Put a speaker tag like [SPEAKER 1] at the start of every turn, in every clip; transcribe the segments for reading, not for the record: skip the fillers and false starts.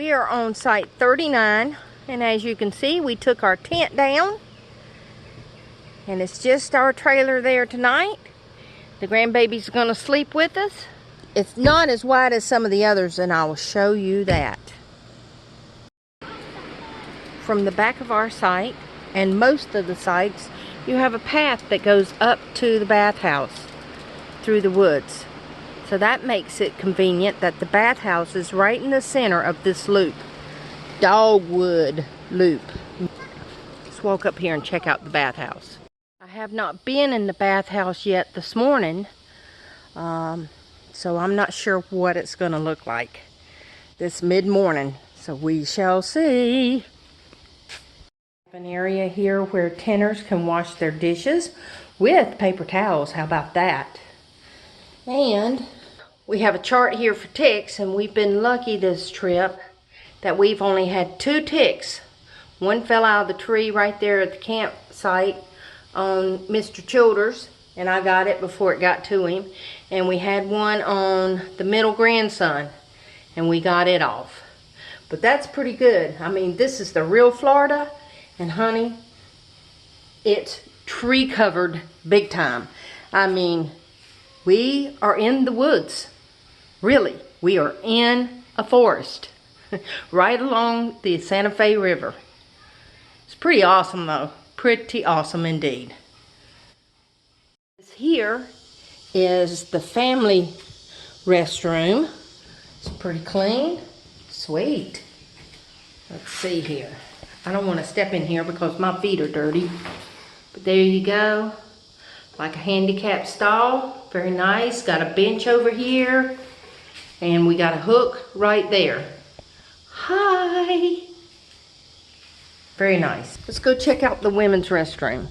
[SPEAKER 1] We are on site 39, and as you can see, we took our tent down, and it's just our trailer there tonight. The grandbaby's gonna sleep with us. It's not as wide as some of the others, and I will show you that. From the back of our site, and most of the sites, you have a path that goes up to the bathhouse through the woods. So that makes it convenient that the bathhouse is right in the center of this loop. Dogwood loop. Let's walk up here and check out the bathhouse. I have not been in the bathhouse yet this morning, so I'm not sure what it's going to look like this mid-morning. So we shall see. An area here where tenors can wash their dishes with paper towels. How about that? And we have a chart here for ticks, and we've been lucky this trip that we've only had 2 ticks. One fell out of the tree right there at the campsite on Mr. Childers, and I got it before it got to him. And we had one on the middle grandson, and we got it off. But that's pretty good. I mean, this is the real Florida, and honey, it's tree covered big time. I mean, we are in the woods. Really, we are in a forest right along the Santa Fe River. It's pretty awesome though. Pretty awesome indeed. This here is the family restroom. It's pretty clean. Sweet. Let's see here. I don't want to step in here because my feet are dirty. But there you go. Like a handicap stall. Very nice. Got a bench over here. And we got a hook right there. Hi. Very nice. Let's go check out the women's restroom.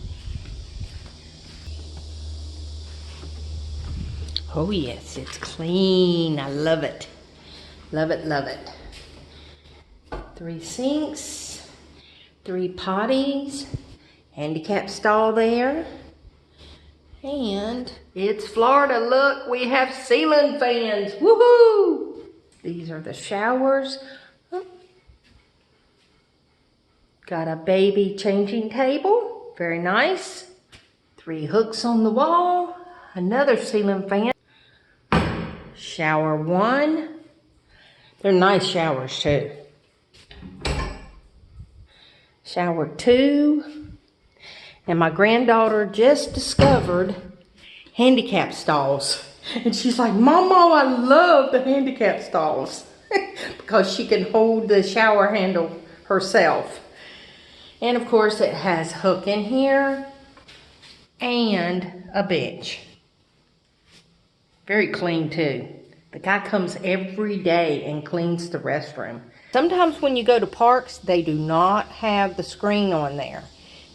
[SPEAKER 1] Oh yes, it's clean. I love it. Love it, love it. 3 sinks, 3 potties, handicap stall there. And it's Florida. Look, we have ceiling fans. Woohoo! These are the showers. Oh. Got a baby changing table. Very nice. 3 hooks on the wall. Another ceiling fan. Shower 1. They're nice showers too. Shower 2. And my granddaughter just discovered handicap stalls. And she's like, Mama, I love the handicap stalls. Because she can hold the shower handle herself. And of course it has a hook in here and a bench. Very clean too. The guy comes every day and cleans the restroom. Sometimes when you go to parks, they do not have the screen on there.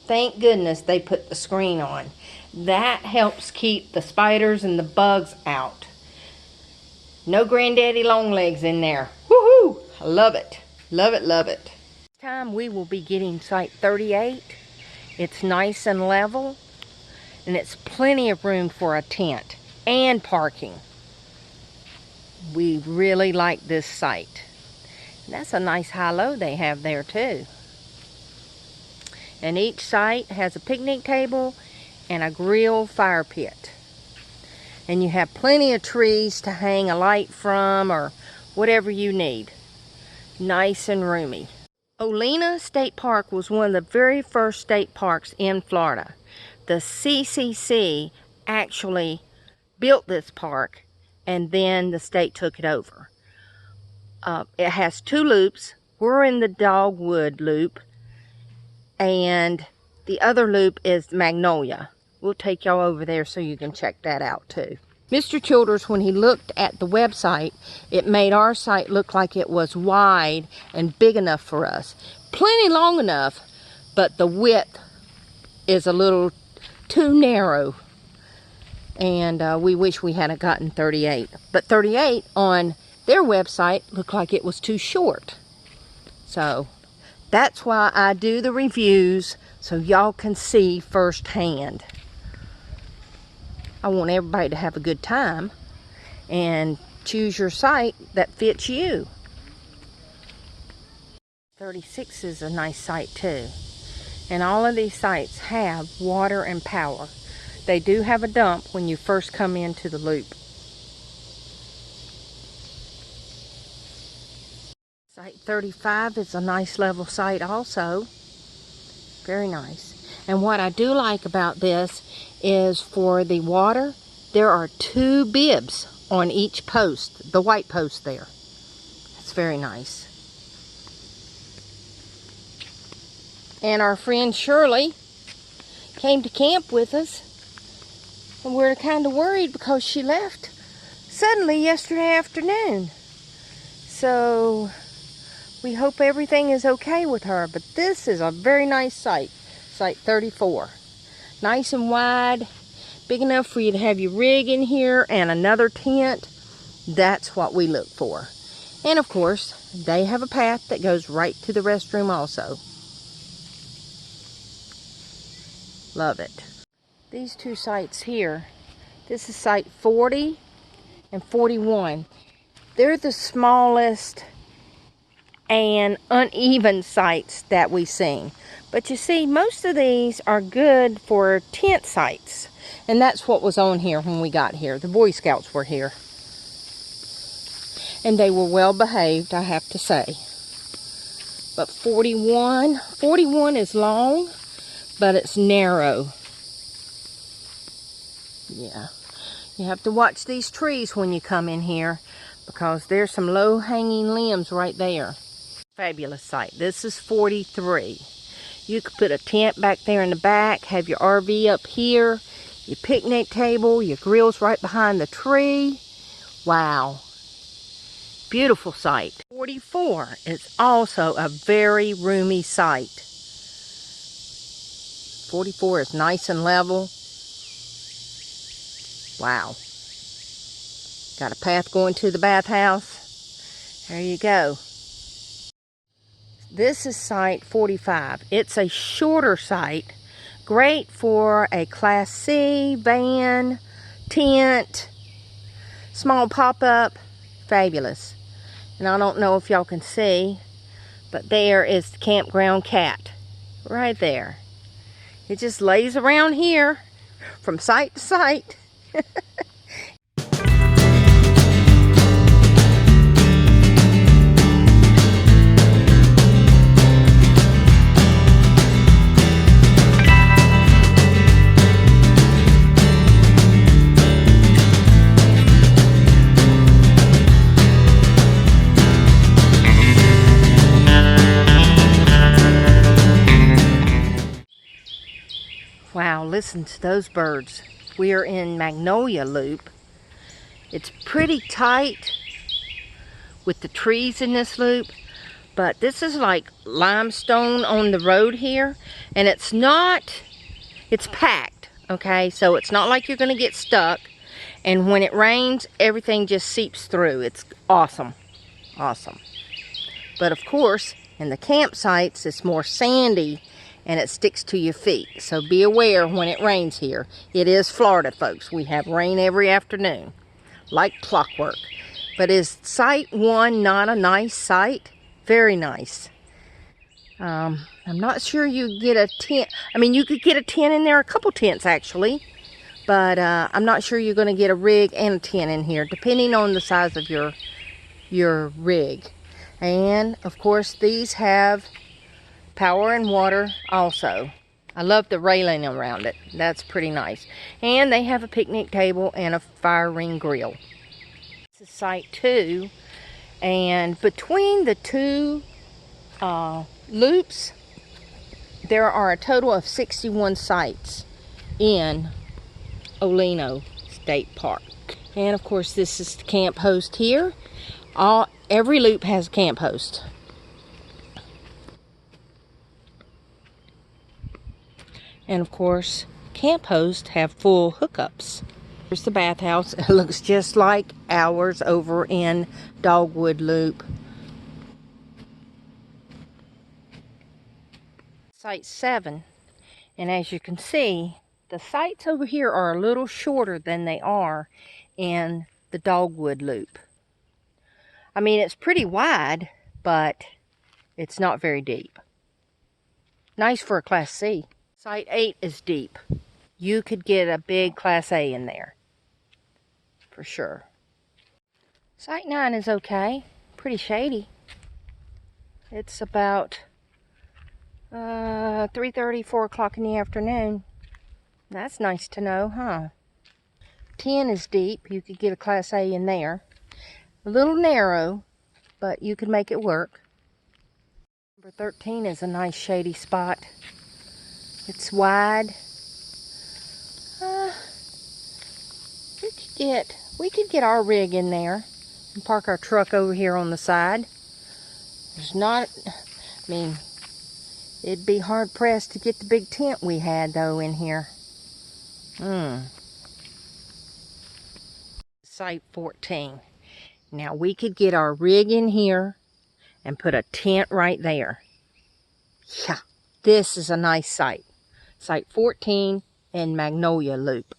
[SPEAKER 1] Thank goodness they put the screen on. That helps keep the spiders and the bugs out. No granddaddy long legs in there. Woohoo! I love it. Love it, love it. This time we will be getting site 38. It's nice and level. And it's plenty of room for a tent and parking. We really like this site. And that's a nice high-low they have there too. And each site has a picnic table and a grill fire pit. And you have plenty of trees to hang a light from or whatever you need. Nice and roomy. Olena State Park was one of the very first state parks in Florida. The CCC actually built this park, and then the state took it over. It has 2 loops. We're in the Dogwood loop. And the other loop is Magnolia. We'll take y'all over there so you can check that out too. Mr. Childers, when he looked at the website, it made our site look like it was wide and big enough for us. Plenty long enough, but the width is a little too narrow. And we wish we hadn't gotten 38. But 38 on their website looked like it was too short. So that's why I do the reviews, so y'all can see firsthand. I want everybody to have a good time and choose your site that fits you. 36 is a nice site too. And all of these sites have water and power. They do have a dump when you first come into the loop. Site 35 is a nice level site also. Very nice. And what I do like about this is for the water, there are 2 bibs on each post, the white post there. It's very nice. And our friend Shirley came to camp with us. And we're kind of worried because she left suddenly yesterday afternoon. So we hope everything is okay with her. But this is a very nice site. Site 34. Nice and wide. Big enough for you to have your rig in here and another tent. That's what we look for. And of course, they have a path that goes right to the restroom also. Love it. These 2 sites here, this is site 40 and 41. They're the smallest and uneven sites that we've seen. But you see, most of these are good for tent sites. And that's what was on here when we got here. The Boy Scouts were here. And they were well behaved, I have to say. But 41 is long, but it's narrow. Yeah. You have to watch these trees when you come in here, because there's some low-hanging limbs right there. Fabulous site. This is 43. You could put a tent back there in the back, have your RV up here, your picnic table, your grill's right behind the tree. Wow. Beautiful site. 44 is also a very roomy site. 44 is nice and level. Wow. Got a path going to the bathhouse. There you go. This is site 45. It's a shorter site. Great for a Class C, van, tent, small pop-up. Fabulous. And I don't know if y'all can see, but there is the campground cat. Right there. It just lays around here from site to site. Wow, listen to those birds. We are in Magnolia Loop. It's pretty tight with the trees in this loop, but this is like limestone on the road here, and it's packed, okay? So it's not like you're gonna get stuck, and when it rains, everything just seeps through. It's awesome, awesome. But of course, in the campsites, it's more sandy, and it sticks to your feet. So be aware when it rains here. It is Florida, folks. We have rain every afternoon, like clockwork. But is site 1 not a nice site? Very nice. I'm not sure you get a tent. I mean, you could get a tent in there, a couple tents actually. But I'm not sure you're going to get a rig and a tent in here, depending on the size of your rig. And of course, these have power and water also. I love the railing around it. That's pretty nice. And they have a picnic table and a fire ring grill. This is site 2. And between the 2 loops, there are a total of 61 sites in Olino State Park. And of course, this is the camp host here. Every loop has a camp host. And of course, camp hosts have full hookups. Here's the bathhouse. It looks just like ours over in Dogwood Loop. Site 7. And as you can see, the sites over here are a little shorter than they are in the Dogwood Loop. I mean, it's pretty wide, but It's not very deep. Nice for a Class C. Site 8 is deep. You could get a big Class A in there. For sure. Site 9 is okay. Pretty shady. It's about 3:30, 4 o'clock in the afternoon. That's nice to know, huh? 10 is deep. You could get a Class A in there. A little narrow, but you could make it work. Number 13 is a nice shady spot. It's wide. We could get our rig in there and park our truck over here on the side. There's not, I mean, it'd be hard pressed to get the big tent we had though in here. Site 14. Now we could get our rig in here and put a tent right there. Yeah, this is a nice site. Site 14 in Magnolia Loop.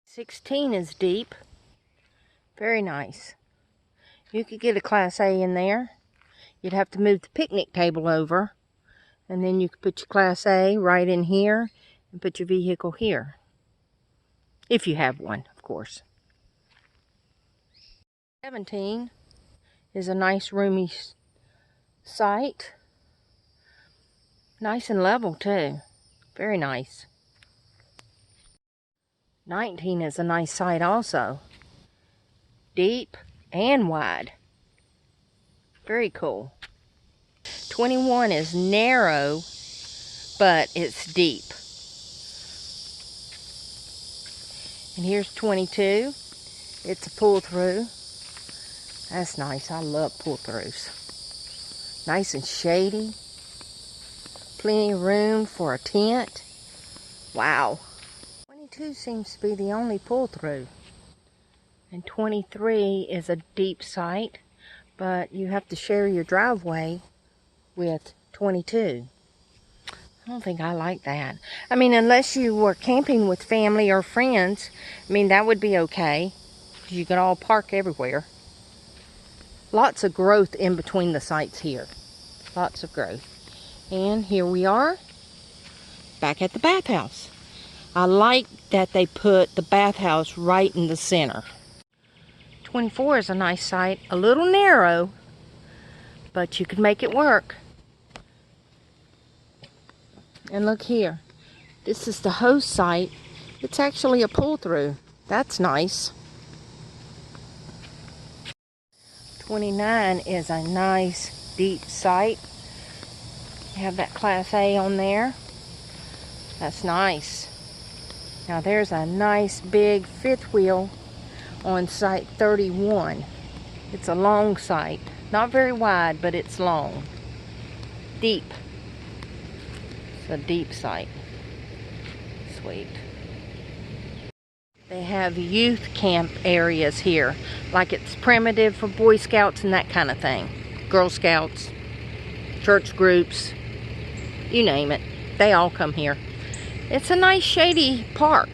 [SPEAKER 1] 16 is deep. Very nice. You could get a Class A in there. You'd have to move the picnic table over. And then you could put your Class A right in here and put your vehicle here. If you have one, of course. 17 is a nice roomy site. Nice and level too. Very nice. 19 is a nice site also. Deep and wide. Very cool. 21 is narrow, but it's deep. And here's 22. It's a pull-through. That's nice. I love pull-throughs. Nice and shady. Plenty of room for a tent. Wow. 22 seems to be the only pull-through. And 23 is a deep site, but you have to share your driveway with 22. I don't think I like that. I mean, unless you were camping with family or friends, I mean, that would be okay. Because you could all park everywhere. Lots of growth in between the sites here. Lots of growth. And here we are, back at the bathhouse. I like that they put the bathhouse right in the center. 24 is a nice site. A little narrow, but you could make it work. And look here. This is the host site. It's actually a pull-through. That's nice. 29 is a nice deep site. You have that Class A on there. That's nice. Now there's a nice big fifth wheel on site 31. It's a long site. Not very wide, but it's long. Deep. It's a deep site. Sweet. They have youth camp areas here. Like it's primitive for Boy Scouts and that kind of thing. Girl Scouts, church groups, you name it. They all come here. It's a nice shady park.